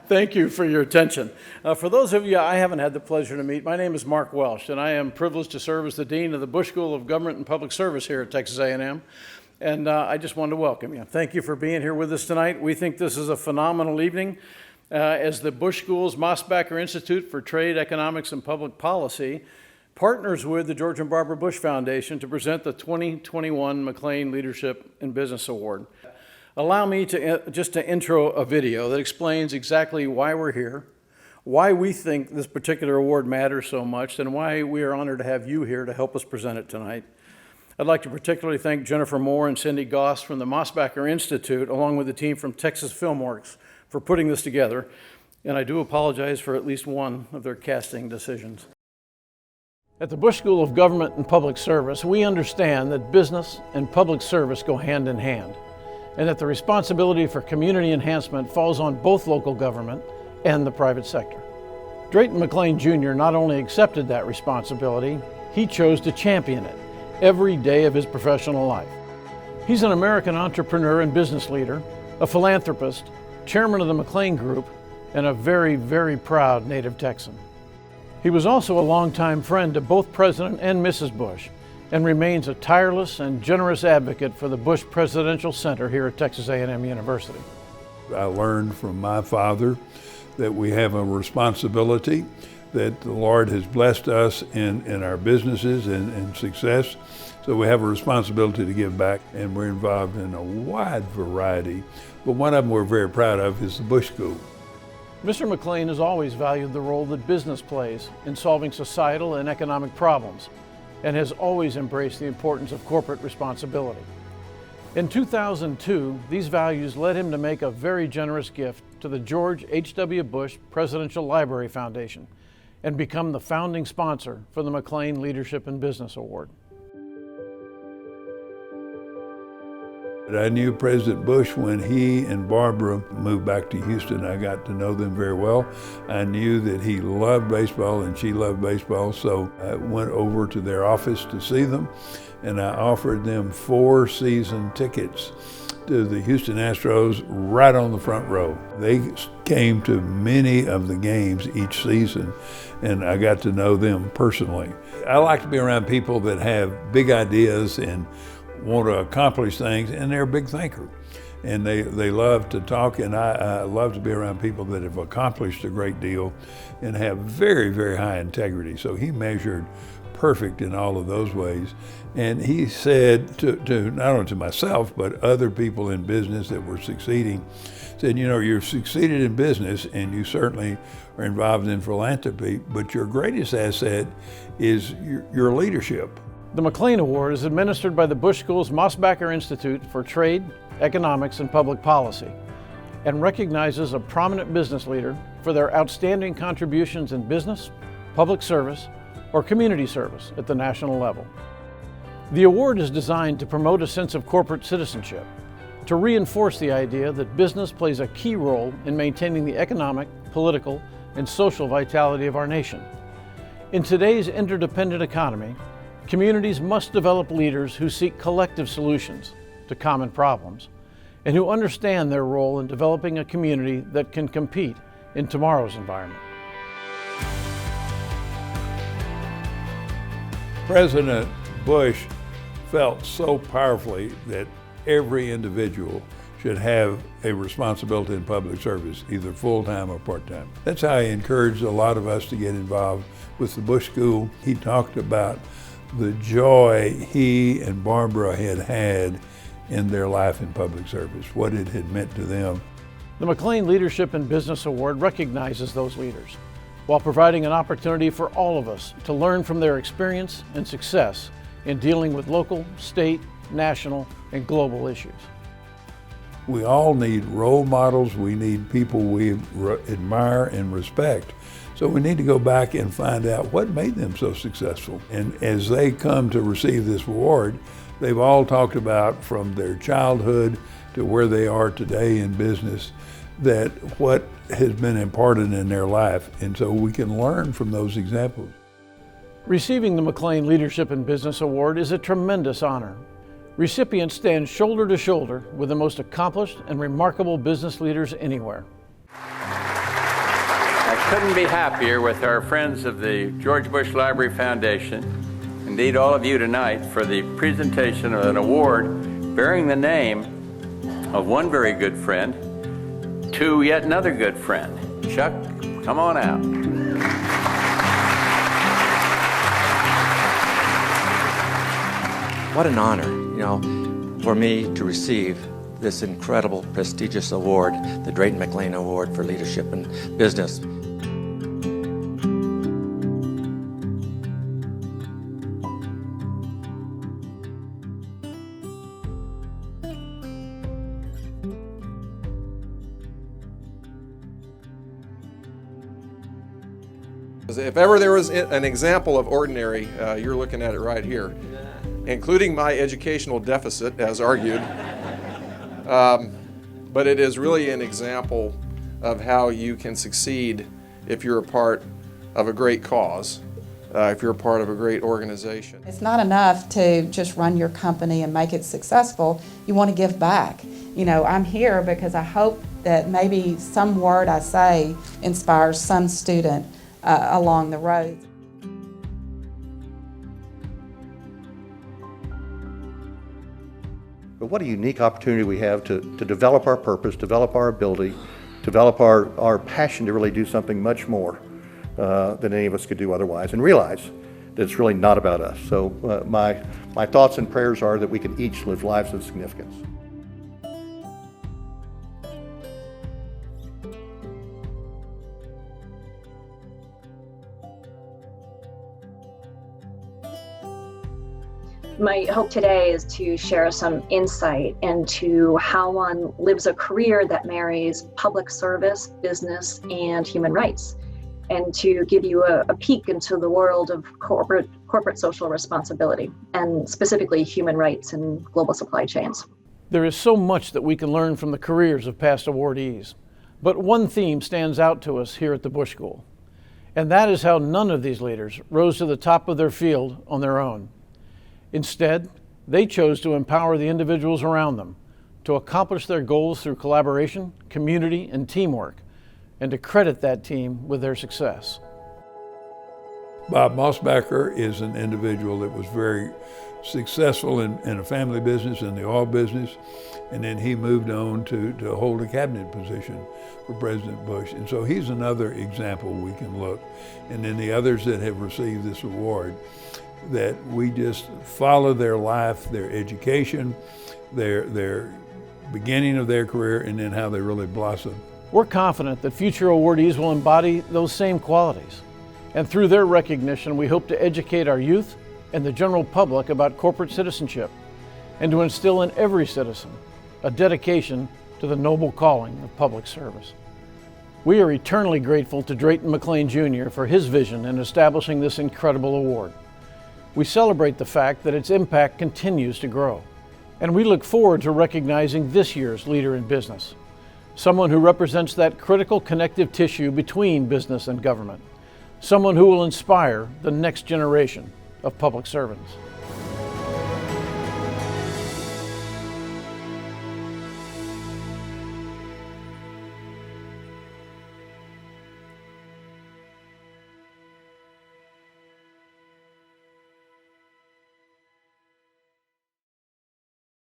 Thank you for your attention. For those of you I haven't had the pleasure to meet, my name is Mark Welsh, and I am privileged to serve as the Dean of the Bush School of Government and Public Service here at Texas A&M. And I just wanted to welcome you. Thank you for being here with us tonight. We think this is a phenomenal evening as the Bush School's Mosbacher Institute for Trade, Economics, and Public Policy partners with the George and Barbara Bush Foundation to present the 2021 McLane Leadership in Business Award. Allow me to just to intro a video that explains exactly why we're here, why we think this particular award matters so much, and why we are honored to have you here to help us present it tonight. I'd like to particularly thank Jennifer Moore and Cindy Goss from the Mosbacher Institute, along with the team from Texas Filmworks, for putting this together, and I do apologize for at least one of their casting decisions. At the Bush School of Government and Public Service, we understand that business and public service go hand in hand, and that the responsibility for community enhancement falls on both local government and the private sector. Drayton McLane Jr. not only accepted that responsibility, he chose to champion it every day of his professional life. He's an American entrepreneur and business leader, a philanthropist, chairman of the McLane Group, and a very, very proud native Texan. He was also a longtime friend to both President and Mrs. Bush, and remains a tireless and generous advocate for the Bush Presidential Center here at Texas A&M University. I learned from my father that we have a responsibility, that the Lord has blessed us in our businesses and success, so we have a responsibility to give back, and we're involved in a wide variety. But one of them we're very proud of is the Bush School. Mr. McLane has always valued the role that business plays in solving societal and economic problems, and has always embraced the importance of corporate responsibility. In 2002, these values led him to make a very generous gift to the George H.W. Bush Presidential Library Foundation and become the founding sponsor for the McLane Leadership in Business Award. I knew President Bush when he and Barbara moved back to Houston. I got to know them very well. I knew that he loved baseball and she loved baseball, so I went over to their office to see them, and I offered them 4 season tickets to the Houston Astros right on the front row. They came to many of the games each season, and I got to know them personally. I like to be around people that have big ideas and want to accomplish things, and they're a big thinker. And they love to talk, and I love to be around people that have accomplished a great deal and have very, very high integrity. So he measured perfect in all of those ways. And he said to not only to myself, but other people in business that were succeeding, said, you know, you've succeeded in business and you certainly are involved in philanthropy, but your greatest asset is your leadership. The McLane Award is administered by the Bush School's Mosbacher Institute for Trade, Economics, and Public Policy, and recognizes a prominent business leader for their outstanding contributions in business, public service, or community service at the national level. The award is designed to promote a sense of corporate citizenship, to reinforce the idea that business plays a key role in maintaining the economic, political, and social vitality of our nation. In today's interdependent economy, communities must develop leaders who seek collective solutions to common problems and who understand their role in developing a community that can compete in tomorrow's environment. President Bush felt so powerfully that every individual should have a responsibility in public service, either full-time or part-time. That's how he encouraged a lot of us to get involved with the Bush School. He talked about the joy he and Barbara had in their life in public service, what it had meant to them. The McLane Leadership in Business Award recognizes those leaders, while providing an opportunity for all of us to learn from their experience and success in dealing with local, state, national, and global issues. We all need role models. We need people we admire and respect. So we need to go back and find out what made them so successful. And as they come to receive this award, they've all talked about from their childhood to where they are today in business, that what has been imparted in their life. And so we can learn from those examples. Receiving the McLane Leadership in Business Award is a tremendous honor. Recipients stand shoulder to shoulder with the most accomplished and remarkable business leaders anywhere. Couldn't be happier with our friends of the George Bush Library Foundation, indeed all of you tonight, for the presentation of an award bearing the name of one very good friend to yet another good friend. Chuck, come on out. What an honor, for me to receive this incredible, prestigious award, the Drayton McLane Award for Leadership in Business. If ever there was an example of ordinary, you're looking at it right here, including my educational deficit, as argued. But it is really an example of how you can succeed if you're a part of a great cause, if you're a part of a great organization. It's not enough to just run your company and make it successful. You want to give back. I'm here because I hope that maybe some word I say inspires some student along the road. But what a unique opportunity we have to develop our purpose, develop our ability, develop our passion to really do something much more than any of us could do otherwise, and realize that it's really not about us. So my thoughts and prayers are that we can each live lives of significance. My hope today is to share some insight into how one lives a career that marries public service, business, and human rights, and to give you a peek into the world of corporate social responsibility, and specifically human rights in global supply chains. There is so much that we can learn from the careers of past awardees, but one theme stands out to us here at the Bush School, and that is how none of these leaders rose to the top of their field on their own. Instead, they chose to empower the individuals around them to accomplish their goals through collaboration, community, and teamwork, and to credit that team with their success. Bob Mosbacher is an individual that was very successful in a family business, in the oil business, and then he moved on to hold a cabinet position for President Bush. And so he's another example we can look. And then the others that have received this award, that we just follow their life, their education, their beginning of their career, and then how they really blossom. We're confident that future awardees will embody those same qualities. And through their recognition, we hope to educate our youth and the general public about corporate citizenship, and to instill in every citizen a dedication to the noble calling of public service. We are eternally grateful to Drayton McLane Jr. for his vision in establishing this incredible award. We celebrate the fact that its impact continues to grow, and we look forward to recognizing this year's leader in business, someone who represents that critical connective tissue between business and government, someone who will inspire the next generation of public servants.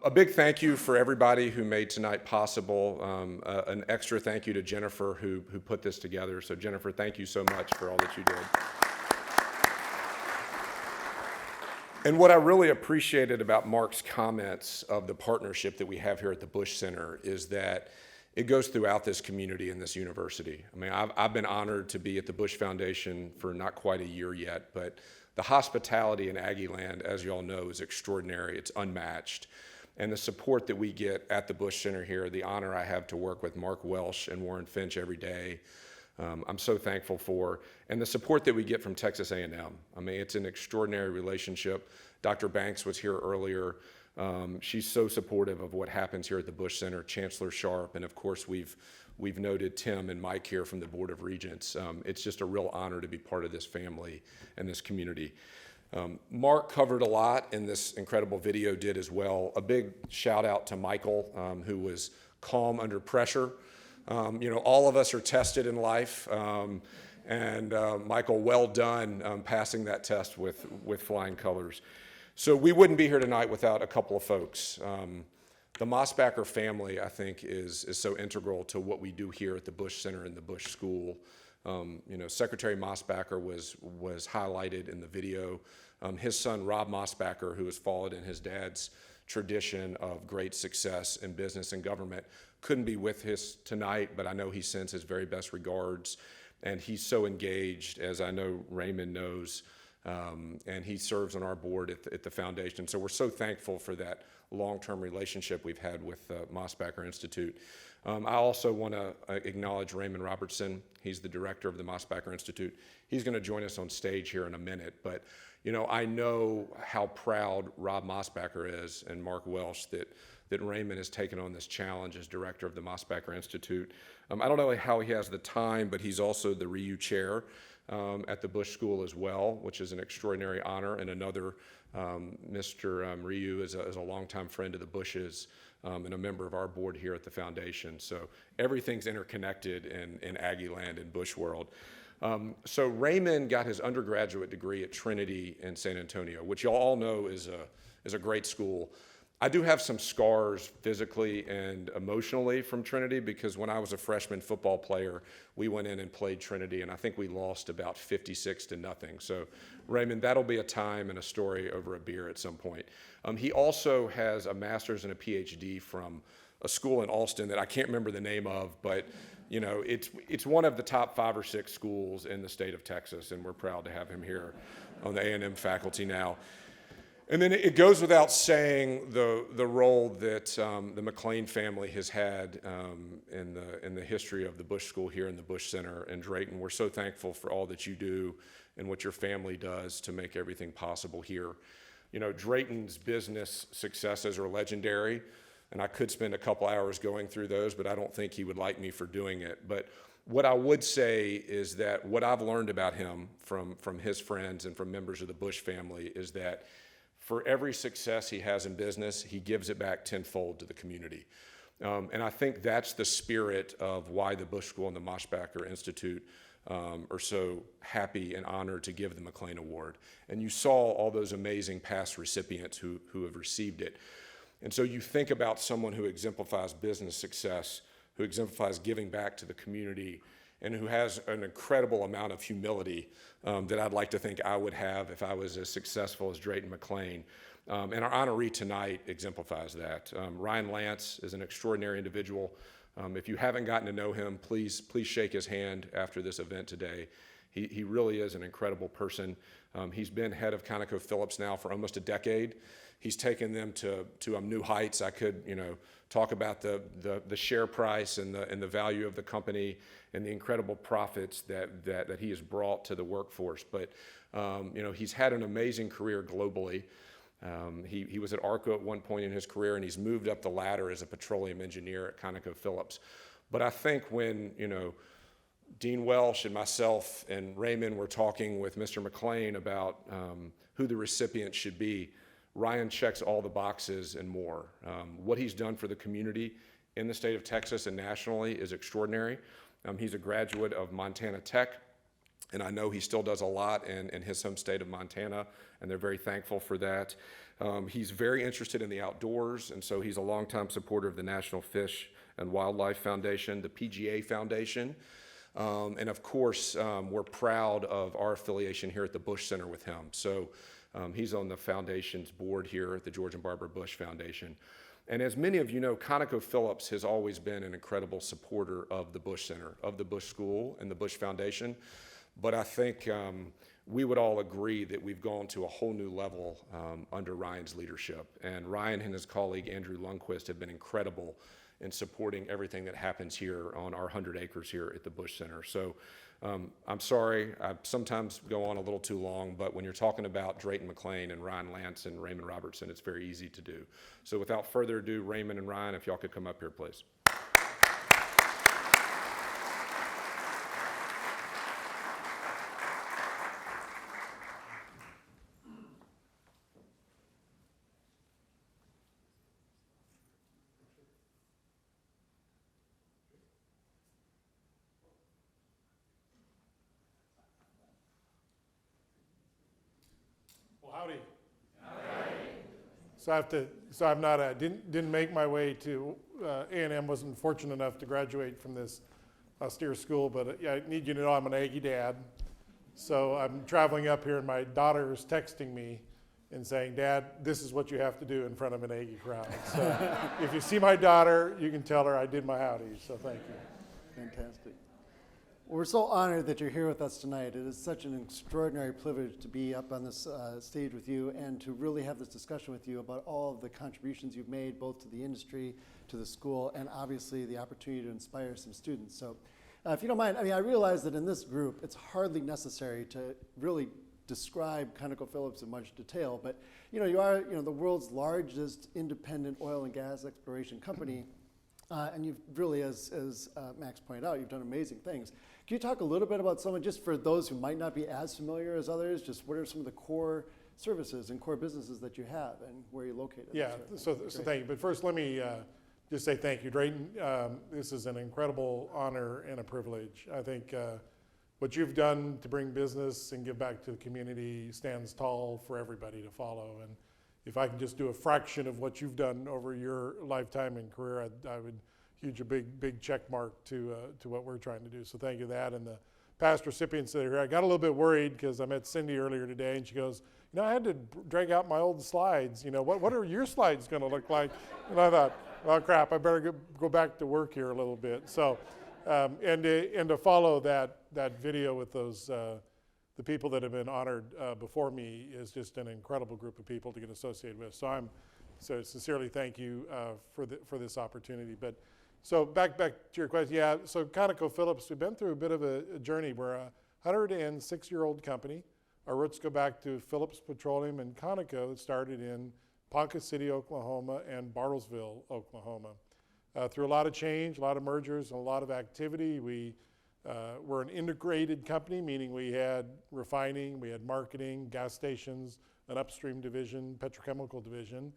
A big thank you for everybody who made tonight possible. An extra thank you to Jennifer who put this together. So Jennifer, thank you so much for all that you did. And what I really appreciated about Mark's comments of the partnership that we have here at the Bush Center is that it goes throughout this community and this university. I mean, I've been honored to be at the Bush Foundation for not quite a year yet, but the hospitality in Aggie Land, as you all know, is extraordinary. It's unmatched. And the support that we get at the Bush Center here, the honor I have to work with Mark Welsh and Warren Finch every day, I'm so thankful for. And the support that we get from Texas A&M. I mean, it's an extraordinary relationship. Dr. Banks was here earlier. She's so supportive of what happens here at the Bush Center, Chancellor Sharp, and of course we've noted Tim and Mike here from the Board of Regents. It's just a real honor to be part of this family and this community. Mark covered a lot, and this incredible video did as well. A big shout out to Michael, who was calm under pressure. You know, all of us are tested in life, And Michael, well done passing that test with flying colors. So we wouldn't be here tonight without a couple of folks. The Mosbacher family, I think, is so integral to what we do here at the Bush Center and the Bush School. Secretary Mosbacher was highlighted in the video. His son, Rob Mosbacher, who has followed in his dad's tradition of great success in business and government, couldn't be with us tonight, but I know he sends his very best regards. And he's so engaged, as I know Raymond knows, and he serves on our board at the foundation. So we're so thankful for that long-term relationship we've had with Mosbacher Institute. I also want to acknowledge Raymond Robertson. He's the director of the Mosbacher Institute. He's going to join us on stage here in a minute. But, I know how proud Rob Mosbacher is and Mark Welsh that Raymond has taken on this challenge as director of the Mosbacher Institute. I don't know how he has the time, but he's also the RIU chair at the Bush School as well, which is an extraordinary honor. And another, Mr. RIU is a longtime friend of the Bushes and a member of our board here at the foundation. So everything's interconnected in Aggie land and Bush world. So Raymond got his undergraduate degree at Trinity in San Antonio, which you all know is a great school. I do have some scars physically and emotionally from Trinity because when I was a freshman football player, we went in and played Trinity, and I think we lost about 56-0. So, Raymond, that'll be a time and a story over a beer at some point. He also has a master's and a PhD from a school in Austin that I can't remember the name of, but it's one of the top 5 or 6 schools in the state of Texas, and we're proud to have him here on the A&M faculty now. And then it goes without saying the role that the McLane family has had in the history of the Bush School here in the Bush Center in Drayton. We're so thankful for all that you do and what your family does to make everything possible here. Drayton's business successes are legendary, and I could spend a couple hours going through those, but I don't think he would like me for doing it. But what I would say is that what I've learned about him from his friends and from members of the Bush family is that for every success he has in business, he gives it back tenfold to the community. And I think that's the spirit of why the Bush School and the Mosbacher Institute are so happy and honored to give the McLane Award. And you saw all those amazing past recipients who have received it. And so you think about someone who exemplifies business success, who exemplifies giving back to the community, and who has an incredible amount of humility that I'd like to think I would have if I was as successful as Drayton McLane. And our honoree tonight exemplifies that. Ryan Lance is an extraordinary individual. If you haven't gotten to know him, please shake his hand after this event today. He really is an incredible person. He's been head of ConocoPhillips now for almost a decade. He's taken them to new heights. I could, talk about the share price and the value of the company and the incredible profits that he has brought to the workforce. But he's had an amazing career globally. He was at ARCO at one point in his career, and he's moved up the ladder as a petroleum engineer at ConocoPhillips. But I think when Dean Welsh and myself and Raymond were talking with Mr. McLane about who the recipient should be, Ryan checks all the boxes and more. What he's done for the community in the state of Texas and nationally is extraordinary. He's a graduate of Montana Tech, and I know he still does a lot in his home state of Montana, and they're very thankful for that. He's very interested in the outdoors, and so he's a longtime supporter of the National Fish and Wildlife Foundation, the PGA Foundation, and of course, we're proud of our affiliation here at the Bush Center with him. So he's on the foundation's board here at the George and Barbara Bush Foundation. And as many of you know, ConocoPhillips has always been an incredible supporter of the Bush Center, of the Bush School and the Bush Foundation. But I think we would all agree that we've gone to a whole new level under Ryan's leadership. And Ryan and his colleague Andrew Lundquist have been incredible in supporting everything that happens here on our 100 acres here at the Bush Center. So I'm sorry, I sometimes go on a little too long, but when you're talking about Drayton McLane and Ryan Lance and Raymond Robertson, it's very easy to do. So without further ado, Raymond and Ryan, if y'all could come up here, please. Howdy. So I'm not didn't make my way to A&M. Wasn't fortunate enough to graduate from this austere school, but I need you to know I'm an Aggie dad. So I'm traveling up here, and my daughter is texting me and saying, "Dad, this is what you have to do in front of an Aggie crowd." So if you see my daughter, you can tell her I did my howdy. So thank you. Fantastic. We're so honored that you're here with us tonight. It is such an extraordinary privilege to be up on this stage with you and to really have this discussion with you about all of the contributions you've made both to the industry, to the school, and obviously the opportunity to inspire some students. So if you don't mind, I realize that in this group, it's hardly necessary to really describe ConocoPhillips in much detail, but you are the world's largest independent oil and gas exploration company. And you've really, as Max pointed out, you've done amazing things. Can you talk a little bit about some, just for those who might not be as familiar as others, just what are some of the core services and core businesses that you have and where you're located? Yeah, so thank you. But first, let me just say thank you, Drayton. This is an incredible honor and a privilege. I think what you've done to bring business and give back to the community stands tall for everybody to follow. And if I can just do a fraction of what you've done over your lifetime and career, I would huge a big check mark to what we're trying to do. So thank you for that. And the past recipients that are here, I got a little bit worried because I met Cindy earlier today, and she goes, I had to drag out my old slides. What are your slides going to look like? And I thought, well, crap, I better go back to work here a little bit. So, and to follow that video with those. The people that have been honored before me is just an incredible group of people to get associated with. So sincerely thank you for this opportunity. But so back to your question. Yeah. So ConocoPhillips, we've been through a bit of a journey. We're a 106-year-old company. Our roots go back to Phillips Petroleum and Conoco. It started in Ponca City, Oklahoma, and Bartlesville, Oklahoma. Through a lot of change, a lot of mergers, and a lot of activity, we're an integrated company, meaning we had refining, we had marketing, gas stations, an upstream division, petrochemical division,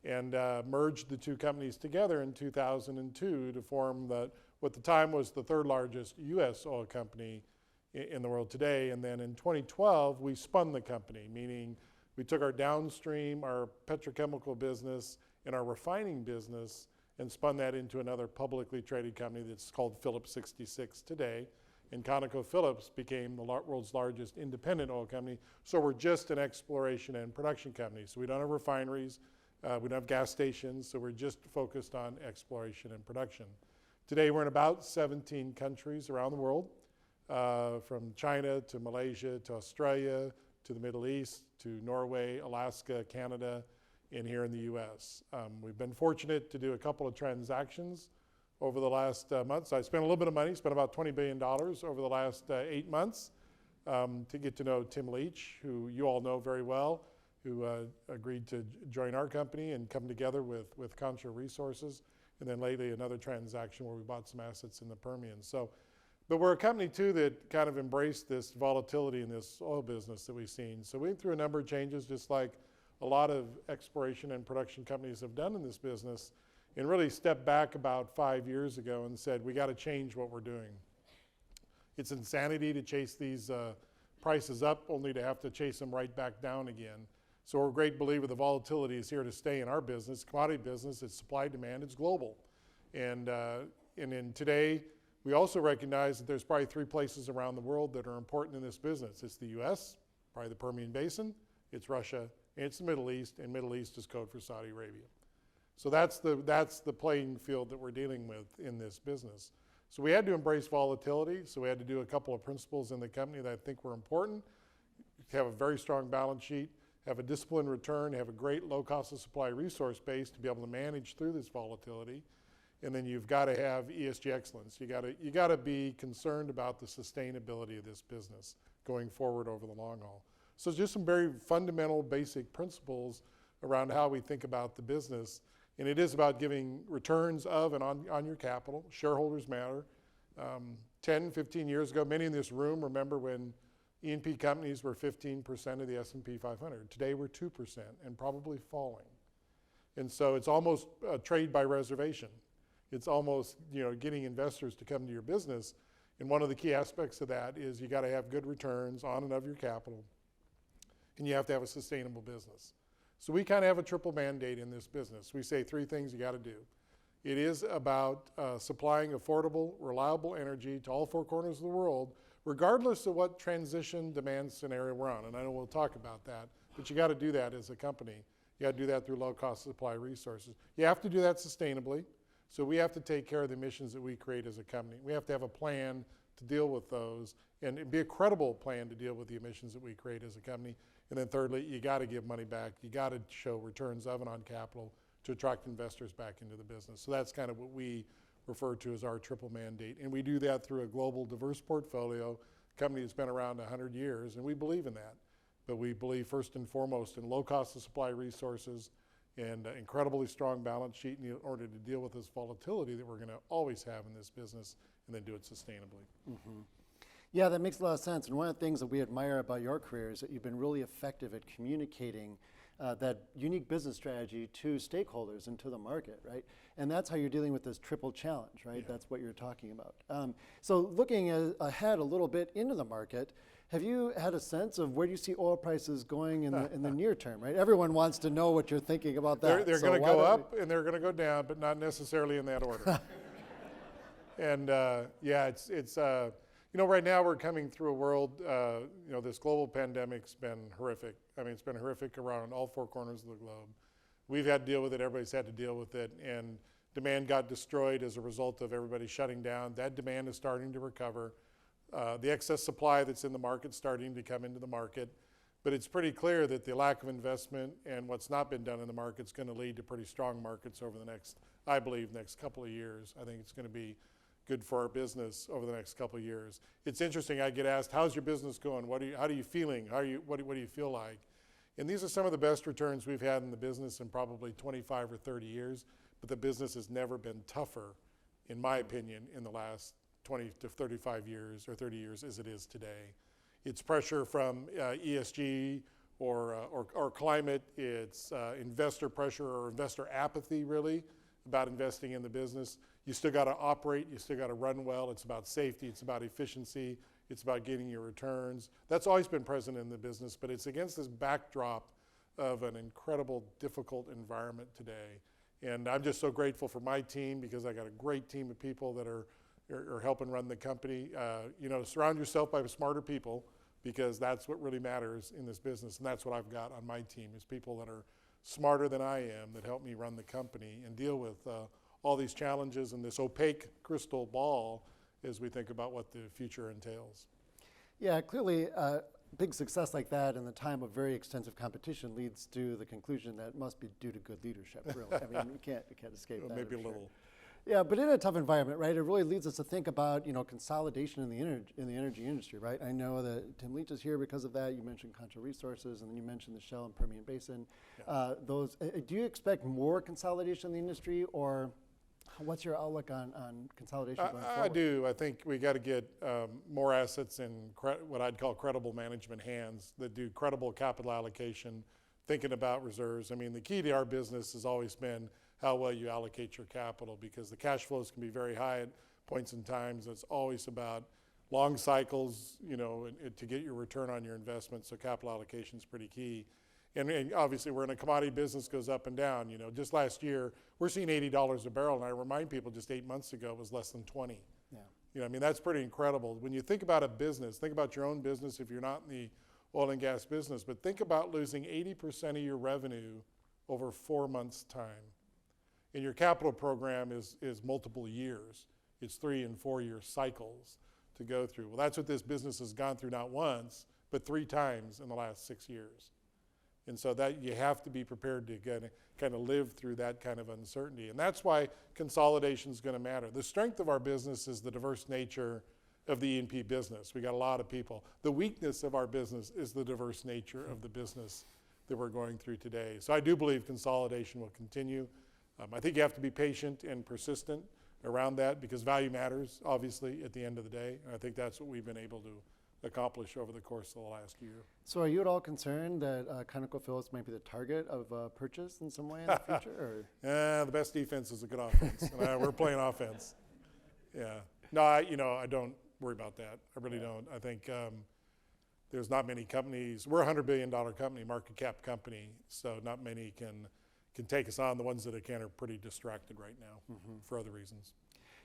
and merged the two companies together in 2002 to form what at the time was the third largest U.S. oil company in the world today. And then in 2012, we spun the company, meaning we took our downstream, our petrochemical business, and our refining business and spun that into another publicly traded company that's called Phillips 66 today. And ConocoPhillips became the world's largest independent oil company. So we're just an exploration and production company. So we don't have refineries, we don't have gas stations, so we're just focused on exploration and production. Today we're in about 17 countries around the world, from China to Malaysia to Australia to the Middle East to Norway, Alaska, Canada, and here in the U.S. We've been fortunate to do a couple of transactions over the last months. I spent a little bit of money, spent about $20 billion over the last 8 months to get to know Tim Leach, who you all know very well, who agreed to join our company and come together with Contra Resources, and then lately another transaction where we bought some assets in the Permian. But we're a company too that kind of embraced this volatility in this oil business that we've seen. So we went through a number of changes, just like a lot of exploration and production companies have done in this business, and really stepped back about 5 years ago and said, we got to change what we're doing. It's insanity to chase these prices up only to have to chase them right back down again. So we're a great believer the volatility is here to stay in our business. Commodity business, it's supply, demand, it's global. And in today, we also recognize that there's probably 3 places around the world that are important in this business. It's the US, probably the Permian Basin, it's Russia, and it's the Middle East, and Middle East is code for Saudi Arabia. So that's the playing field that we're dealing with in this business. So we had to embrace volatility, so we had to do a couple of principles in the company that I think were important. Have a very strong balance sheet, have a disciplined return, have a great low cost of supply resource base to be able to manage through this volatility. And then you've got to have ESG excellence. You got to be concerned about the sustainability of this business going forward over the long haul. So just some very fundamental basic principles around how we think about the business. And it is about giving returns of and on your capital. Shareholders matter. 10, 15 years ago, many in this room remember when E&P companies were 15% of the S&P 500. Today we're 2% and probably falling. And so it's almost a trade by reservation. It's almost getting investors to come to your business. And one of the key aspects of that is you got to have good returns on and of your capital. and you have to have a sustainable business. So we kind of have a triple mandate in this business. We say three things you got to do. It is about supplying affordable, reliable energy to all four corners of the world, regardless of what transition demand scenario we're on. And I know we'll talk about that, but you got to do that as a company. You got to do that through low-cost supply resources. You have to do that sustainably. So we have to take care of the emissions that we create as a company. We have to have a plan to deal with those, and it'd be a credible plan to deal with the emissions that we create as a company. And then thirdly, you got to give money back. You got to show returns of and on capital to attract investors back into the business. So that's kind of what we refer to as our triple mandate. And we do that through a global diverse portfolio, company that's been around 100 years, and we believe in that. But we believe first and foremost in low cost of supply resources and incredibly strong balance sheet in order to deal with this volatility that we're going to always have in this business, and then do it sustainably. Mm-hmm. Yeah, that makes a lot of sense. And one of the things that we admire about your career is that you've been really effective at communicating that unique business strategy to stakeholders and to the market, right? And that's how you're dealing with this triple challenge, right? Yeah. That's what you're talking about. So looking ahead a little bit into the market, have you had a sense of where do you see oil prices going in the near term, right? Everyone wants to know what you're thinking about that. They're going to go up and they're going to go down, but not necessarily in that order. And yeah, it's you know, right now we're coming through a world, you know, this global pandemic's been horrific. I mean, it's been horrific around all four corners of the globe. We've had to deal with it, everybody's had to deal with it, and demand got destroyed as a result of everybody shutting down. That demand is starting to recover. The excess supply that's in the market is starting to come into the market, but it's pretty clear that the lack of investment and what's not been done in the market is going to lead to pretty strong markets over the next, I believe, next couple of years. I think it's going to be good for our business over the next couple of years. It's interesting, I get asked, how's your business going? How are you feeling? What do you feel like? And these are some of the best returns we've had in the business in probably 25 or 30 years, but the business has never been tougher, in my opinion, in the last 20 to 35 years or 30 years as it is today. It's pressure from ESG or climate, it's investor pressure or investor apathy really about investing in the business. You still got to operate, you still got to run well. It's about safety, it's about efficiency, it's about getting your returns. That's always been present in the business, but it's against this backdrop of an incredible, difficult environment today. And I'm just so grateful for my team because I got a great team of people that are helping run the company. You know, surround yourself by smarter people because that's what really matters in this business. And that's what I've got on my team is people that are smarter than I am that help me run the company and deal with all these challenges and this opaque crystal ball as we think about what the future entails. Yeah, clearly big success like that in the time of very extensive competition leads to the conclusion that it must be due to good leadership, really. I mean, you can't escape that. Maybe a little. Yeah, but in a tough environment, right, it really leads us to think about, you know, consolidation in the energy industry, right? I know that Tim Leach is here because of that. You mentioned Contra Resources, and then you mentioned the Shell and Permian Basin. Yeah. Do you expect more consolidation in the industry, or what's your outlook on consolidation going forward? I do. I think we got to get more assets in what I'd call credible management hands that do credible capital allocation, thinking about reserves. I mean, the key to our business has always been how well you allocate your capital because the cash flows can be very high at points in times. It's always about long cycles, you know, to get your return on your investment. So capital allocation is pretty key. And obviously we're in a commodity business, goes up and down. You know, just last year, we're seeing $80 a barrel. And I remind people just 8 months ago, it was less than 20. Yeah. You know, I mean, that's pretty incredible. When you think about a business, think about your own business if you're not in the oil and gas business, but think about losing 80% of your revenue over 4 months' time. And your capital program is multiple years. It's 3 and 4 year cycles to go through. Well, that's what this business has gone through not once, but 3 times in the last 6 years. And so that you have to be prepared to kind of live through that kind of uncertainty. And that's why consolidation is going to matter. The strength of our business is the diverse nature of the E&P business. We got a lot of people. The weakness of our business is the diverse nature of the business that we're going through today. So I do believe consolidation will continue. I think you have to be patient and persistent around that because value matters, obviously, at the end of the day. And I think that's what we've been able to accomplish over the course of the last year. So are you at all concerned that ConocoPhillips might be the target of purchase in some way in the future? Or? The best defense is a good offense. And we're playing offense. Yeah. No, I don't worry about that. I really don't. I think There's not many companies. We're a $100 billion company, market cap company, so not many can take us on. The ones that can are pretty distracted right now for other reasons.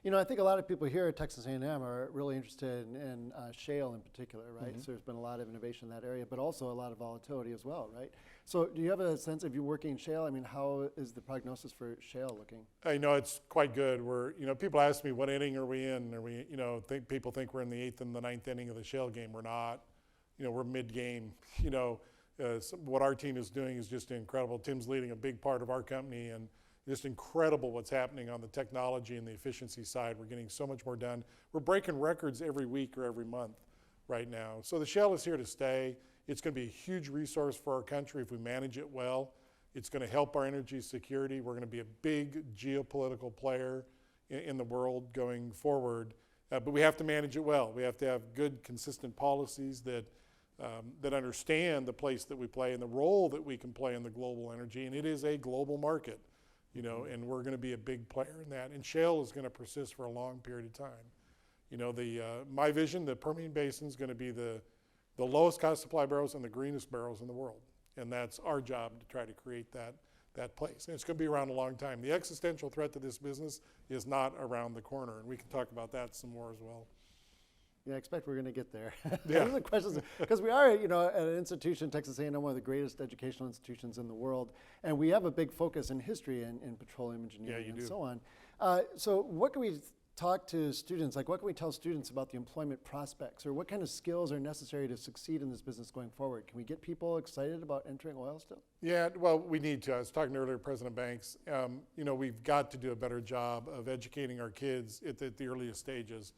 You know, I think a lot of people here at Texas A&M are really interested in shale in particular, right? So there's been a lot of innovation in that area, but also a lot of volatility as well, right? So do you have a sense of you working in shale? I mean, how is the prognosis for shale looking? I know it's quite good. People ask me, what inning are we in? Are we, people think we're in the 8th and the 9th inning of the shale game. We're not. We're mid-game. What our team is doing is just incredible. Tim's leading a big part of our company, and just incredible what's happening on the technology and the efficiency side. We're getting so much more done. We're breaking records every week or every month right now. So the shale is here to stay. It's going to be a huge resource for our country if we manage it well. It's going to help our energy security. We're going to be a big geopolitical player in the world going forward. But we have to manage it well. We have to have good, consistent policies that understand the place that we play and the role that we can play in the global energy. And it is a global market. And we're going to be a big player in that. And shale is going to persist for a long period of time. My vision, the Permian Basin is going to be the lowest cost supply barrels and the greenest barrels in the world. And that's our job to try to create that place. And it's going to be around a long time. The existential threat to this business is not around the corner. And we can talk about that some more as well. Yeah, I expect we're going to get there. Yeah. Those are the questions, because we are, at an institution, Texas A&M, one of the greatest educational institutions in the world, and we have a big focus in history and in petroleum engineering and so on. So what can we talk to students, what can we tell students about the employment prospects, or what kind of skills are necessary to succeed in this business going forward? Can we get people excited about entering oil still? Yeah, well, we need to. I was talking earlier to President Banks. We've got to do a better job of educating our kids at the earliest stages.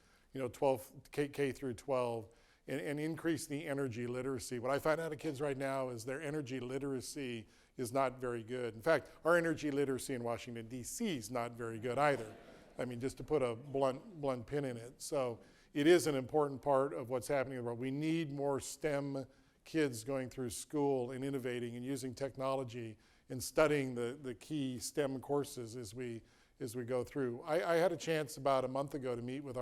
12 K through 12, and increase the energy literacy. What I find out of kids right now is their energy literacy is not very good. In fact, our energy literacy in Washington, D.C. is not very good either. I mean, just to put a blunt pin in it. So it is an important part of what's happening in the world. We need more STEM kids going through school and innovating and using technology and studying the key STEM courses as we go through. I had a chance about a month ago to meet with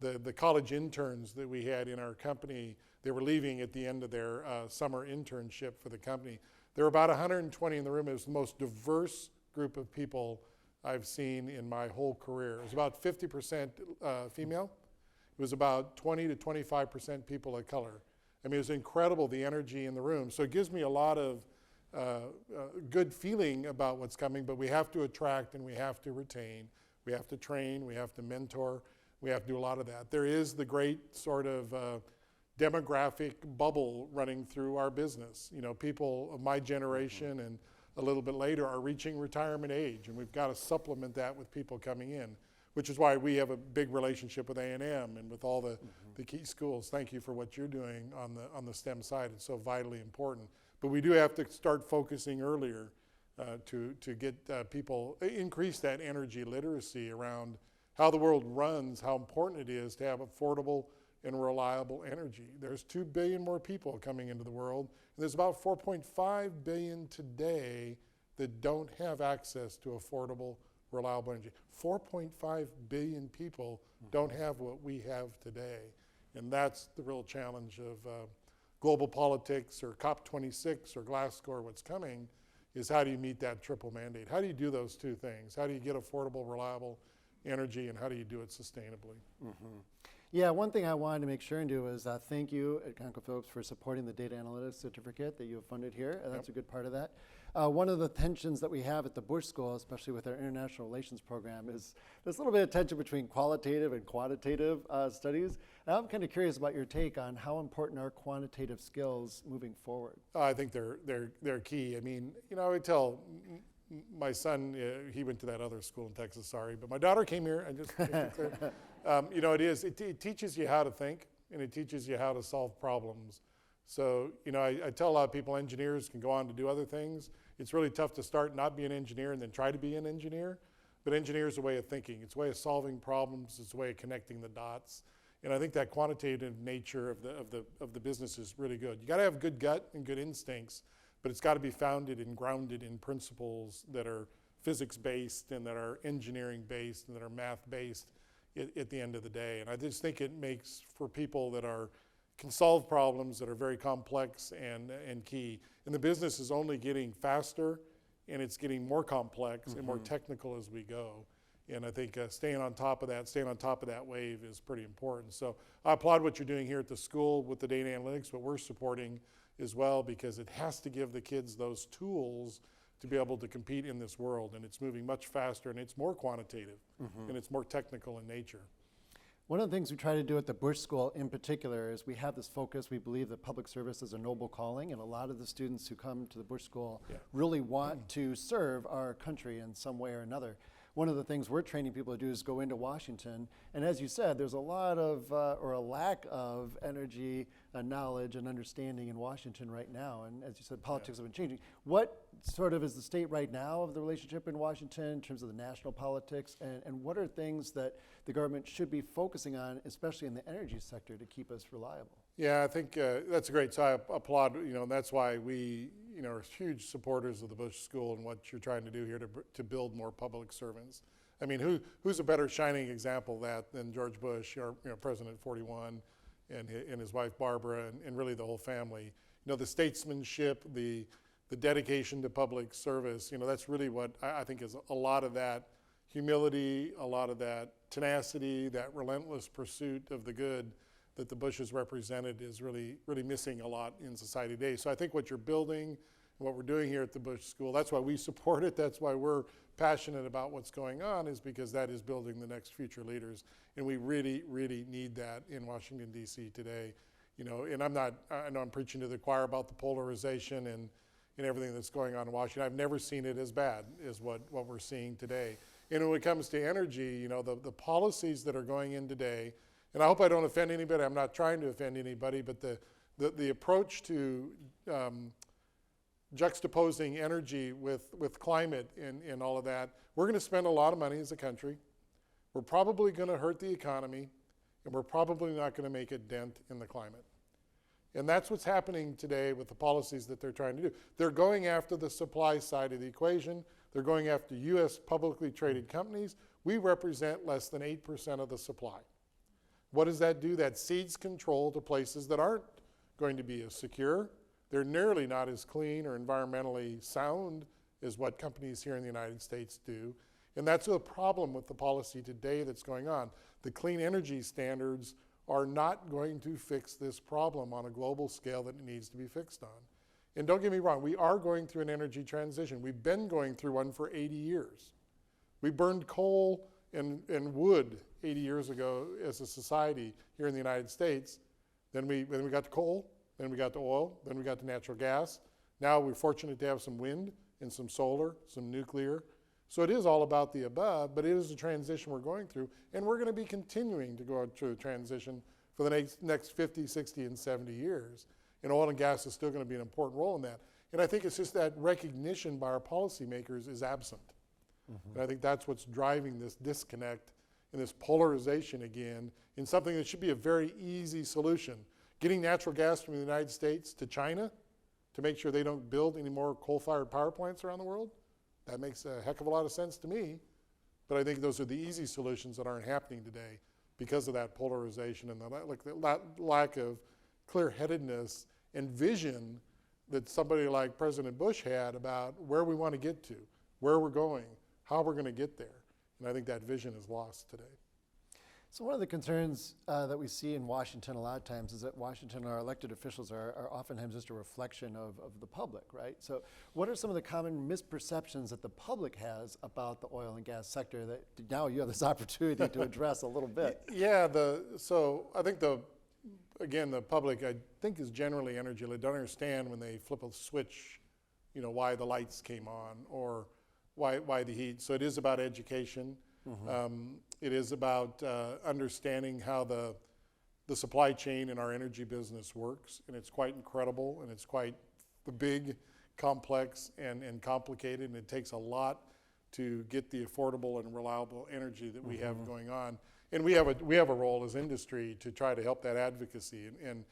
the college interns that we had in our company. They were leaving at the end of their summer internship for the company. There were about 120 in the room. It was the most diverse group of people I've seen in my whole career. It was about 50% female. It was about 20 to 25% people of color. I mean, it was incredible, the energy in the room. So it gives me a lot of good feeling about what's coming, but we have to attract and we have to retain. We have to train, we have to mentor. We have to do a lot of that. There is the great sort of demographic bubble running through our business. People of my generation and a little bit later are reaching retirement age, and we've got to supplement that with people coming in, which is why we have a big relationship with A&M and with all the key schools. Thank you for what you're doing on the STEM side. It's so vitally important. But we do have to start focusing earlier to get people, increase that energy literacy around how the world runs, how important it is to have affordable and reliable energy. There's 2 billion more people coming into the world, and there's about 4.5 billion today that don't have access to affordable, reliable energy. 4.5 billion people don't have what we have today, and that's the real challenge of global politics or COP26 or Glasgow or what's coming, is how do you meet that triple mandate? How do you do those two things? How do you get affordable, reliable energy, and how do you do it sustainably? Yeah, one thing I wanted to make sure and do is thank you at ConocoPhillips for supporting the data analytics certificate that you have funded here. That's a good part of that. One of the tensions that we have at the Bush School, especially with our international relations program, is there's a little bit of tension between qualitative and quantitative studies. And I'm kind of curious about your take on how important are quantitative skills moving forward. I think they're key. I mean, I would tell my son, he went to that other school in Texas, sorry, but my daughter came here, and just to be clear, it teaches you how to think, and it teaches you how to solve problems. So, I tell a lot of people engineers can go on to do other things. It's really tough to start not be an engineer and then try to be an engineer, but engineer is a way of thinking. It's a way of solving problems. It's a way of connecting the dots. And I think that quantitative nature of the business is really good. You got to have good gut and good instincts, but it's got to be founded and grounded in principles that are physics-based and that are engineering-based and that are math-based at the end of the day. And I just think it makes for people that are can solve problems that are very complex and key. And the business is only getting faster, and it's getting more complex and more technical as we go. And I think staying on top of that wave is pretty important. So I applaud what you're doing here at the school with the data analytics, but we're supporting as well, because it has to give the kids those tools to be able to compete in this world. And it's moving much faster, and it's more quantitative, and it's more technical in nature. One of the things we try to do at the Bush School in particular is we have this focus. We believe that public service is a noble calling, and a lot of the students who come to the Bush School really want to serve our country in some way or another. One of the things we're training people to do is go into Washington, and as you said, there's a lot of, or a lack of energy, knowledge and understanding in Washington right now, and as you said, politics have been changing. What sort of is the state right now of the relationship in Washington in terms of the national politics, and what are things that the government should be focusing on, especially in the energy sector, to keep us reliable? Yeah, I think that's great. So I applaud, and that's why we, are huge supporters of the Bush School and what you're trying to do here to build more public servants. I mean, who's a better shining example of that than George Bush, our President 41, and his wife Barbara, and really the whole family. The statesmanship, the dedication to public service. That's really what I think is a lot of that humility, a lot of that tenacity, that relentless pursuit of the good that the Bushes represented is really, really missing a lot in society today. So I think what you're building and what we're doing here at the Bush School, that's why we support it, that's why we're passionate about what's going on, is because that is building the next future leaders. And we really, really need that in Washington, D.C. today. And I know I'm preaching to the choir about the polarization and everything that's going on in Washington. I've never seen it as bad as what we're seeing today. And when it comes to energy, the policies that are going in today, and I hope I don't offend anybody, I'm not trying to offend anybody, but the approach to juxtaposing energy with climate and all of that, we're going to spend a lot of money as a country. We're probably going to hurt the economy, and we're probably not going to make a dent in the climate. And that's what's happening today with the policies that they're trying to do. They're going after the supply side of the equation. They're going after U.S. publicly traded companies. We represent less than 8% of the supply. What does that do? That cedes control to places that aren't going to be as secure. They're nearly not as clean or environmentally sound as what companies here in the United States do. And that's a problem with the policy today that's going on. The clean energy standards are not going to fix this problem on a global scale that it needs to be fixed on. And don't get me wrong, we are going through an energy transition. We've been going through one for 80 years. We burned coal and wood 80 years ago as a society here in the United States. Then we got to coal, then we got to oil, then we got to natural gas. Now we're fortunate to have some wind and some solar, some nuclear. So it is all about the above, but it is a transition we're going through, and we're going to be continuing to go through a transition for the next 50, 60, and 70 years. And oil and gas is still going to be an important role in that. And I think it's just that recognition by our policymakers is absent. And I think that's what's driving this disconnect and this polarization again in something that should be a very easy solution. Getting natural gas from the United States to China to make sure they don't build any more coal-fired power plants around the world, that makes a heck of a lot of sense to me. But I think those are the easy solutions that aren't happening today because of that polarization and the lack of clear-headedness and vision that somebody like President Bush had about where we want to get to, where we're going, how we're going to get there. And I think that vision is lost today. So one of the concerns that we see in Washington a lot of times is that Washington, our elected officials are oftentimes just a reflection of the public, right? So what are some of the common misperceptions that the public has about the oil and gas sector that now you have this opportunity to address a little bit? Yeah, so I think the public, I think, is generally energy. They don't understand when they flip a switch, why the lights came on or why the heat. So it is about education. It is about understanding how the supply chain in our energy business works, and it's quite incredible, and it's quite big, complex, and complicated, and it takes a lot to get the affordable and reliable energy that we have going on. And we have a role as industry to try to help that advocacy, and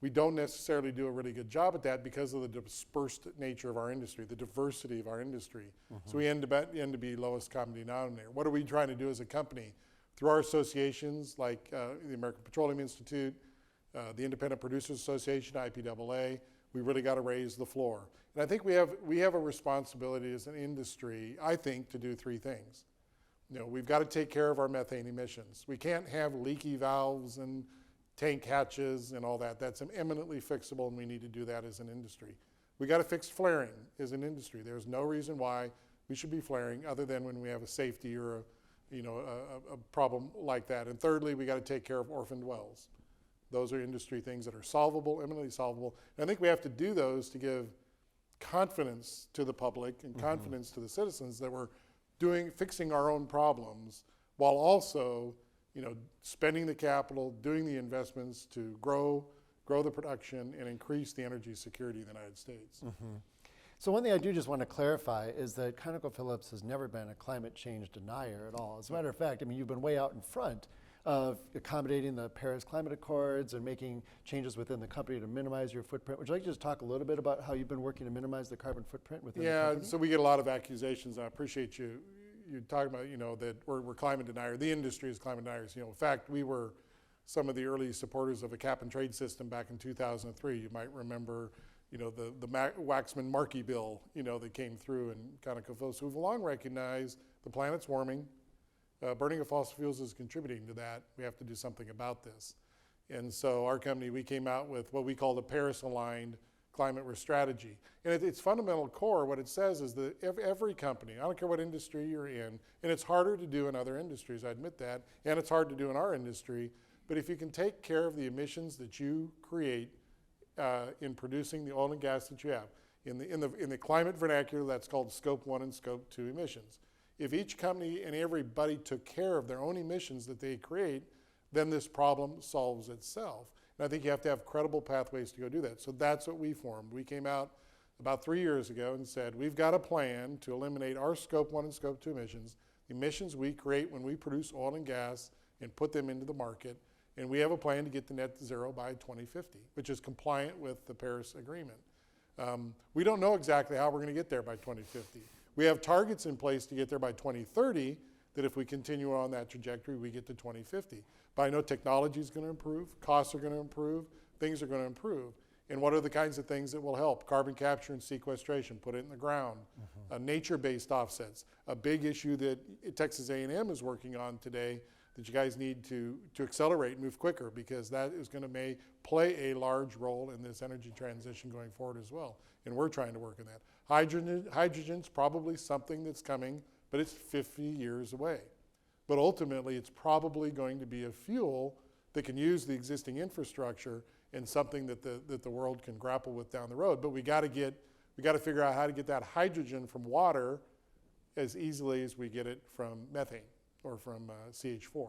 we don't necessarily do a really good job at that because of the dispersed nature of our industry, the diversity of our industry. So we end to be lowest common denominator. What are we trying to do as a company? Through our associations like the American Petroleum Institute, the Independent Producers Association, IPAA. We really got to raise the floor. And I think we have a responsibility as an industry, I think, to do three things. We've got to take care of our methane emissions. We can't have leaky valves and tank hatches and all that. That's eminently fixable, and we need to do that as an industry. We got to fix flaring as an industry. There's no reason why we should be flaring other than when we have a safety or a problem like that. And thirdly, we got to take care of orphaned wells. Those are industry things that are solvable, eminently solvable. And I think we have to do those to give confidence to the public and confidence to the citizens that we're fixing our own problems while also, spending the capital, doing the investments to grow the production and increase the energy security of the United States. So one thing I do just want to clarify is that ConocoPhillips has never been a climate change denier at all. As a matter of fact, you've been way out in front of accommodating the Paris Climate Accords and making changes within the company to minimize your footprint. Would you like to just talk a little bit about how you've been working to minimize the carbon footprint within the company? Yeah, so we get a lot of accusations. I appreciate you talking about, that we're climate denier. The industry is climate deniers. In fact, we were some of the early supporters of a cap and trade system back in 2003. You might remember, the Waxman-Markey bill, that came through, and ConocoPhillips, who've long recognized the planet's warming. Burning of fossil fuels is contributing to that. We have to do something about this. And so our company, we came out with what we call the Paris-aligned climate risk strategy. And at its fundamental core, what it says is that every company, I don't care what industry you're in, and it's harder to do in other industries, I admit that, and it's hard to do in our industry, but if you can take care of the emissions that you create in producing the oil and gas that you have, in the climate vernacular, that's called Scope 1 and Scope 2 emissions. If each company and everybody took care of their own emissions that they create, then this problem solves itself. And I think you have to have credible pathways to go do that. So that's what we formed. We came out about 3 years ago and said, we've got a plan to eliminate our Scope 1 and Scope 2 emissions, the emissions we create when we produce oil and gas and put them into the market. And we have a plan to get to net zero by 2050, which is compliant with the Paris Agreement. We don't know exactly how we're going to get there by 2050. We have targets in place to get there by 2030 that if we continue on that trajectory, we get to 2050. But I know technology is going to improve, costs are going to improve, things are going to improve. And what are the kinds of things that will help? Carbon capture and sequestration, put it in the ground. Nature-based offsets, a big issue that Texas A&M is working on today that you guys need to accelerate and move quicker, because that is going to play a large role in this energy transition going forward as well. And we're trying to work on that. Hydrogen's probably something that's coming, but it's 50 years away. But ultimately, it's probably going to be a fuel that can use the existing infrastructure and something that the world can grapple with down the road. But we got to figure out how to get that hydrogen from water as easily as we get it from methane or from CH4,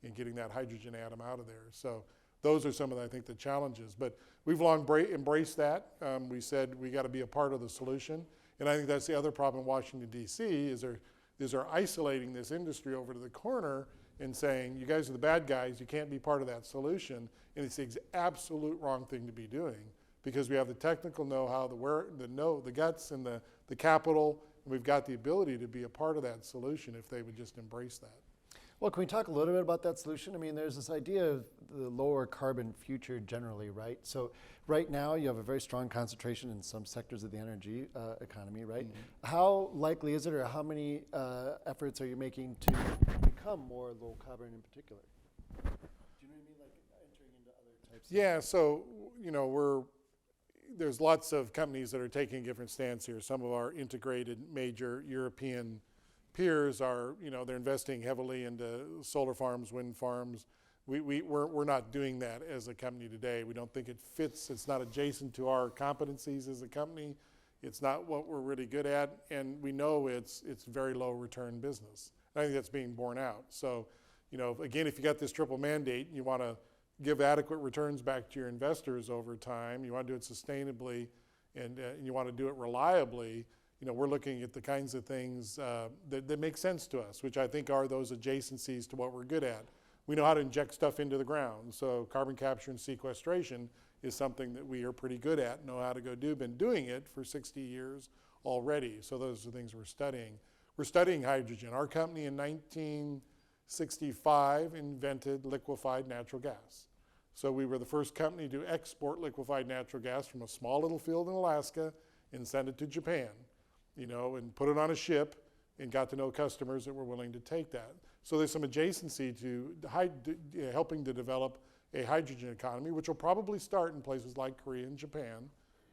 and getting that hydrogen atom out of there. So those are some of, I think, the challenges. But we've long embraced that. We said we got to be a part of the solution. And I think that's the other problem in Washington, D.C., is they're isolating this industry over to the corner and saying, you guys are the bad guys, you can't be part of that solution. And it's the absolute wrong thing to be doing, because we have the technical know-how, the guts and the capital, and we've got the ability to be a part of that solution if they would just embrace that. Well, can we talk a little bit about that solution? There's this idea of the lower carbon future generally, right? So right now you have a very strong concentration in some sectors of the energy economy, right? How likely is it, or how many efforts are you making to become more low carbon in particular? Do you know what I mean, like entering into other types? Yeah, so, there's lots of companies that are taking a different stance here. Some of our integrated major European peers are, they're investing heavily into solar farms, wind farms. We're not doing that as a company today. We don't think it fits. It's not adjacent to our competencies as a company. It's not what we're really good at, and we know it's very low return business. I think that's being borne out. So, again, if you got this triple mandate and you want to give adequate returns back to your investors over time, you want to do it sustainably, and you want to do it reliably, we're looking at the kinds of things that make sense to us, which I think are those adjacencies to what we're good at. We know how to inject stuff into the ground, so carbon capture and sequestration is something that we are pretty good at, know how to go do, been doing it for 60 years already, so those are things we're studying. We're studying hydrogen. Our company in 1965 invented liquefied natural gas. So we were the first company to export liquefied natural gas from a small little field in Alaska and send it to Japan, and put it on a ship and got to know customers that were willing to take that. So there's some adjacency to helping to develop a hydrogen economy, which will probably start in places like Korea and Japan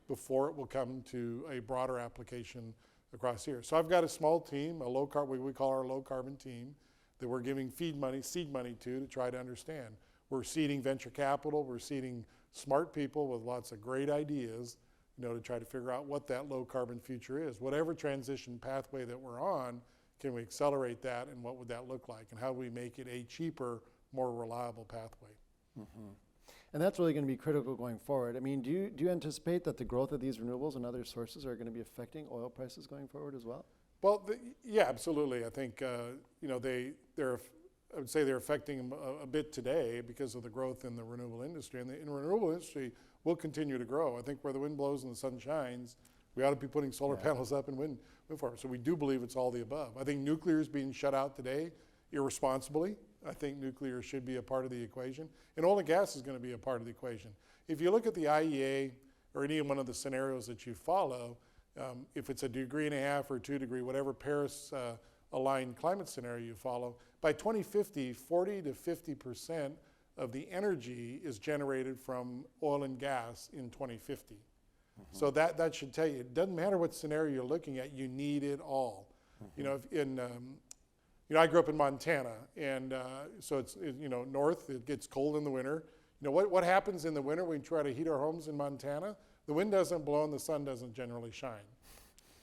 before it will come to a broader application across here. So I've got a small team, what we call our low carbon team, that we're giving seed money to try to understand. We're seeding venture capital, we're seeding smart people with lots of great ideas, to try to figure out what that low carbon future is. Whatever transition pathway that we're on, can we accelerate that, and what would that look like, and how do we make it a cheaper, more reliable pathway? Mm-hmm. And that's really going to be critical going forward. I mean, do you anticipate that the growth of these renewables and other sources are going to be affecting oil prices going forward as well? Well, yeah, absolutely. I think I would say they're affecting them a bit today because of the growth in the renewable industry, and the renewable industry will continue to grow. I think where the wind blows and the sun shines, we ought to be putting solar panels up and wind farms. So we do believe it's all the above. I think nuclear is being shut out today irresponsibly. I think nuclear should be a part of the equation, and oil and gas is going to be a part of the equation. If you look at the IEA or any one of the scenarios that you follow, if it's a 1.5 degree or 2 degree, whatever Paris aligned climate scenario you follow, by 2050, 40 to 50% of the energy is generated from oil and gas in 2050. Mm-hmm. So that should tell you, it doesn't matter what scenario you're looking at, you need it all. Mm-hmm. I grew up in Montana, and so it's north. It gets cold in the winter. What happens in the winter when we try to heat our homes in Montana? The wind doesn't blow and the sun doesn't generally shine.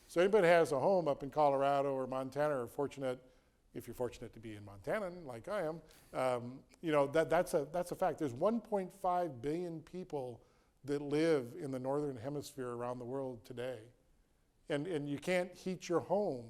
So anybody has a home up in Colorado or Montana, or fortunate, if you're fortunate to be in Montana, like I am, that's a fact. There's 1.5 billion people that live in the northern hemisphere around the world today, and you can't heat your home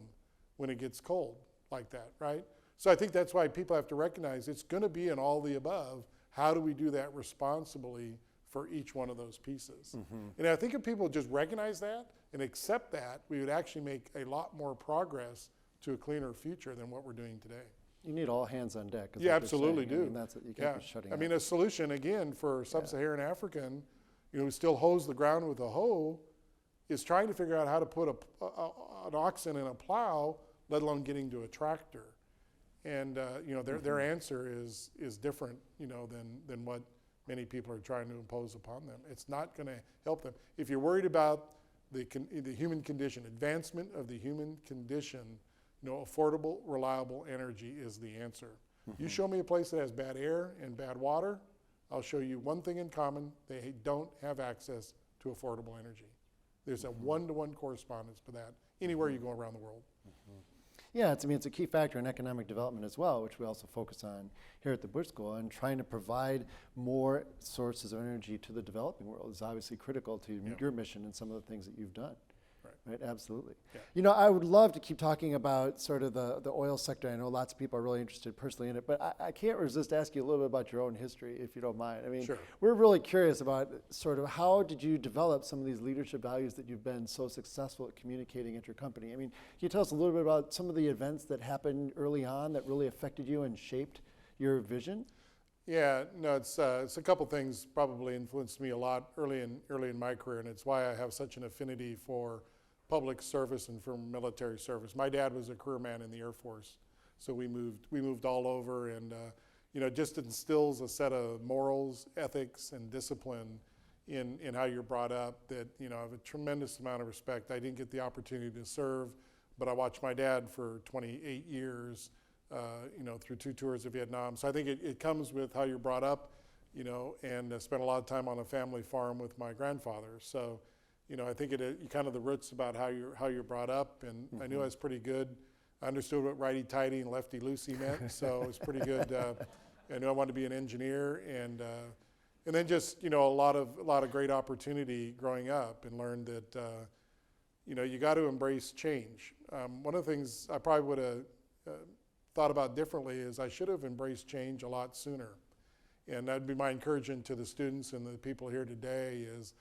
when it gets cold like that, right? So I think that's why people have to recognize it's going to be an all the above. How do we do that responsibly for each one of those pieces? Mm-hmm. And I think if people just recognize that and accept that, we would actually make a lot more progress to a cleaner future than what we're doing today. You need all hands on deck. You absolutely do. I mean, that's what you can't be shutting out. A solution, again, for sub-Saharan African, who still hoes the ground with a hoe, is trying to figure out how to put an oxen in a plow, let alone getting to a tractor. And their answer is different, than what many people are trying to impose upon them. It's not going to help them. If you're worried about the human condition, advancement of the human condition, affordable, reliable energy is the answer. Mm-hmm. You show me a place that has bad air and bad water, I'll show you one thing in common: they don't have access to affordable energy. There's a one-to-one correspondence for that anywhere you go around the world. Mm-hmm. Yeah, it's a key factor in economic development as well, which we also focus on here at the Bush School, and trying to provide more sources of energy to the developing world is obviously critical to your mission and some of the things that you've done. Right, absolutely. Yeah. I would love to keep talking about sort of the oil sector. I know lots of people are really interested personally in it, but I can't resist asking you a little bit about your own history, if you don't mind. I mean, sure. We're really curious about sort of how did you develop some of these leadership values that you've been so successful at communicating at your company? I mean, can you tell us a little bit about some of the events that happened early on that really affected you and shaped your vision? Yeah, no, it's a couple things probably influenced me a lot early in my career, and it's why I have such an affinity for public service and for military service. My dad was a career man in the Air Force, so we moved all over, and just instills a set of morals, ethics, and discipline in how you're brought up that I have a tremendous amount of respect. I didn't get the opportunity to serve, but I watched my dad for 28 years, through 2 tours of Vietnam. So I think it comes with how you're brought up, and I spent a lot of time on a family farm with my grandfather. So I think it kind of the roots about how you're brought up, and mm-hmm. I knew I was pretty good. I understood what righty-tighty and lefty-loosey meant, so it was pretty good. I knew I wanted to be an engineer, and then just a lot of great opportunity growing up, and learned that you got to embrace change. One of the things I probably would have thought about differently is I should have embraced change a lot sooner, and that'd be my encouragement to the students and the people here today is.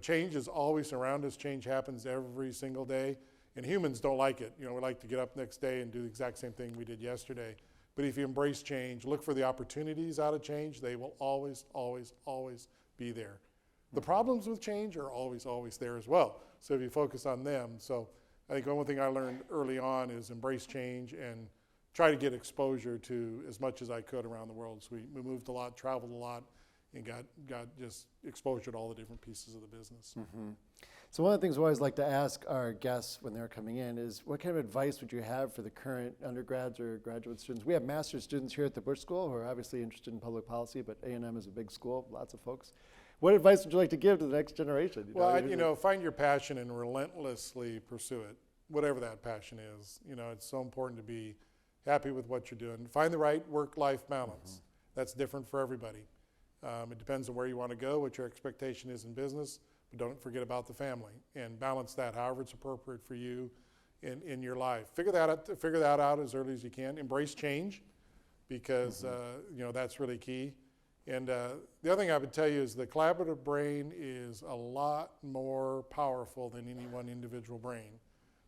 Change is always around us. Change happens every single day, and humans don't like it. We like to get up next day and do the exact same thing we did yesterday. But if you embrace change, look for the opportunities out of change, they will always, always, always be there. The problems with change are always, always there as well. So if you focus on them. So I think one thing I learned early on is embrace change and try to get exposure to as much as I could around the world. So we moved a lot, traveled a lot, and got just exposure to all the different pieces of the business. So one of the things we always like to ask our guests when they're coming in is, what kind of advice would you have for the current undergrads or graduate students? We have master's students here at the Bush School who are obviously interested in public policy, but A&M is a big school, lots of folks. What advice would you like to give to the next generation? Find your passion and relentlessly pursue it, whatever that passion is. It's so important to be happy with what you're doing. Find the right work-life balance. That's different for everybody. It depends on where you want to go, what your expectation is in business, but don't forget about the family and balance that however it's appropriate for you in your life. Figure that out as early as you can. Embrace change, because that's really key. And the other thing I would tell you is the collaborative brain is a lot more powerful than any one individual brain.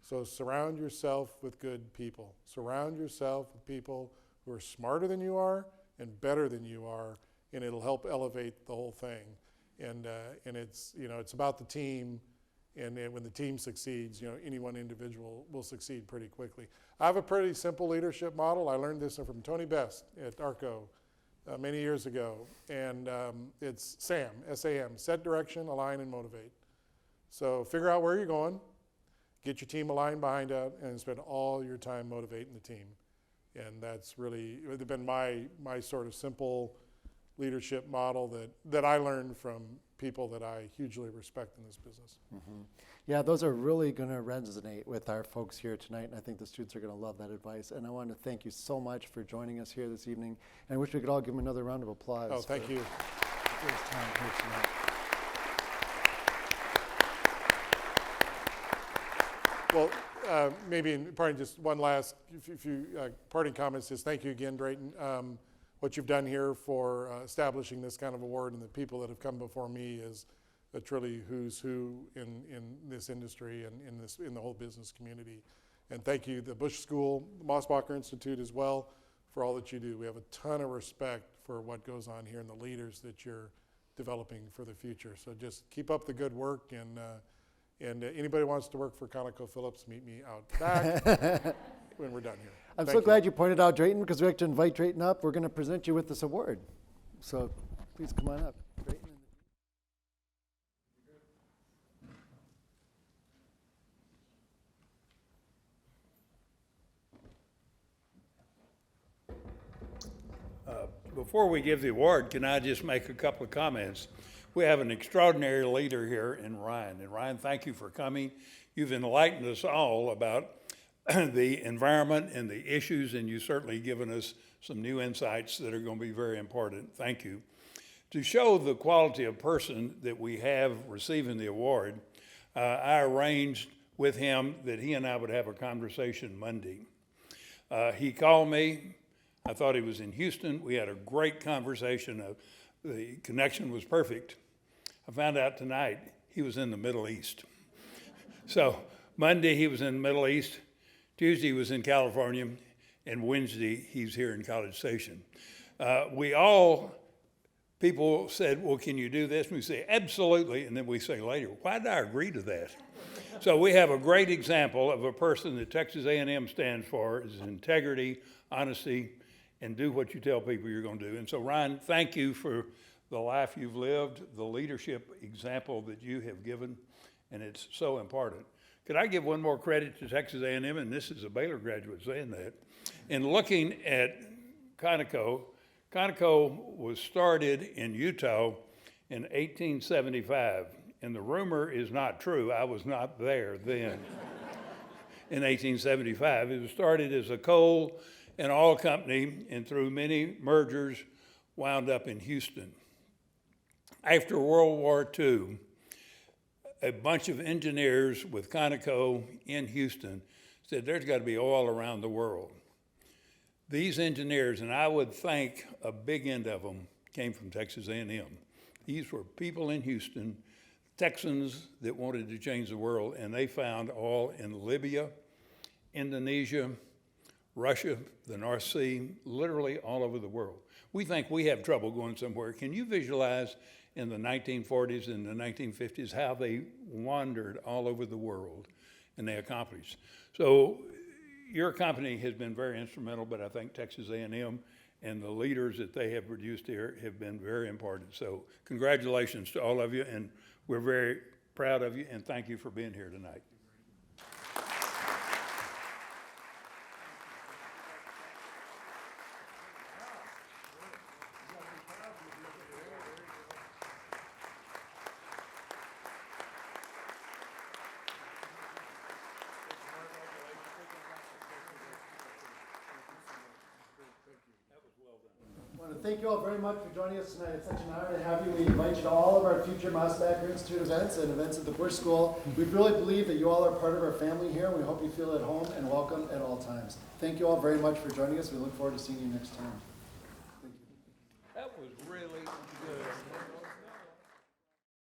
So surround yourself with good people. Surround yourself with people who are smarter than you are and better than you are, and it'll help elevate the whole thing. And it's it's about the team, and when the team succeeds, any one individual will succeed pretty quickly. I have a pretty simple leadership model. I learned this from Tony Best at ARCO many years ago, and it's SAM, S-A-M, set direction, align, and motivate. So figure out where you're going, get your team aligned behind that, and spend all your time motivating the team. And that's really been my sort of simple leadership model that I learned from people that I hugely respect in this business. Yeah, those are really going to resonate with our folks here tonight, and I think the students are going to love that advice. And I want to thank you so much for joining us here this evening, and I wish we could all give them another round of applause. Oh, thank you. For his time here tonight. Well, maybe probably just one last few parting comments is thank you again, Drayton. What you've done here for establishing this kind of award, and the people that have come before me is a truly who's who in this industry and in the whole business community. And thank you, the Bush School, the Mosbacher Institute as well, for all that you do. We have a ton of respect for what goes on here and the leaders that you're developing for the future. So just keep up the good work, and anybody wants to work for ConocoPhillips, meet me out back when we're done here. I'm so glad you pointed out Drayton, because we have to invite Drayton up. We're going to present you with this award. So please come on up, Drayton. Before we give the award, can I just make a couple of comments? We have an extraordinary leader here in Ryan. And Ryan, thank you for coming. You've enlightened us all about the environment and the issues, and you've certainly given us some new insights that are going to be very important. Thank you. To show the quality of person that we have receiving the award, I arranged with him that he and I would have a conversation Monday. He called me. I thought he was in Houston. We had a great conversation. The connection was perfect. I found out tonight he was in the Middle East. So Monday he was in the Middle East, Tuesday he was in California, and Wednesday he's here in College Station. People said, well, can you do this? And we say, absolutely. And then we say later, why did I agree to that? So we have a great example of a person that Texas A&M stands for, is integrity, honesty, and do what you tell people you're going to do. And so, Ryan, thank you for the life you've lived, the leadership example that you have given, and it's so important. Could I give one more credit to Texas A&M? And this is a Baylor graduate saying that. In looking at Conoco was started in Utah in 1875, and the rumor is not true. I was not there then. In 1875, it was started as a coal and oil company, and through many mergers, wound up in Houston. After World War II, a bunch of engineers with Conoco in Houston said there's got to be oil around the world. These engineers, and I would think a big end of them, came from Texas A&M. These were people in Houston, Texans that wanted to change the world, and they found oil in Libya, Indonesia, Russia, the North Sea, literally all over the world. We think we have trouble going somewhere. Can you visualize in the 1940s and the 1950s how they wandered all over the world and they accomplished? So your company has been very instrumental, but I think Texas A&M and the leaders that they have produced here have been very important. So congratulations to all of you, and we're very proud of you, and thank you for being here tonight. I want to thank you all very much for joining us tonight. It's such an honor to have you. We invite you to all of our future Mosbacher Institute events and events at the Bush School. We really believe that you all are part of our family here, and we hope you feel at home and welcome at all times. Thank you all very much for joining us. We look forward to seeing you next time. Thank you. That was really good.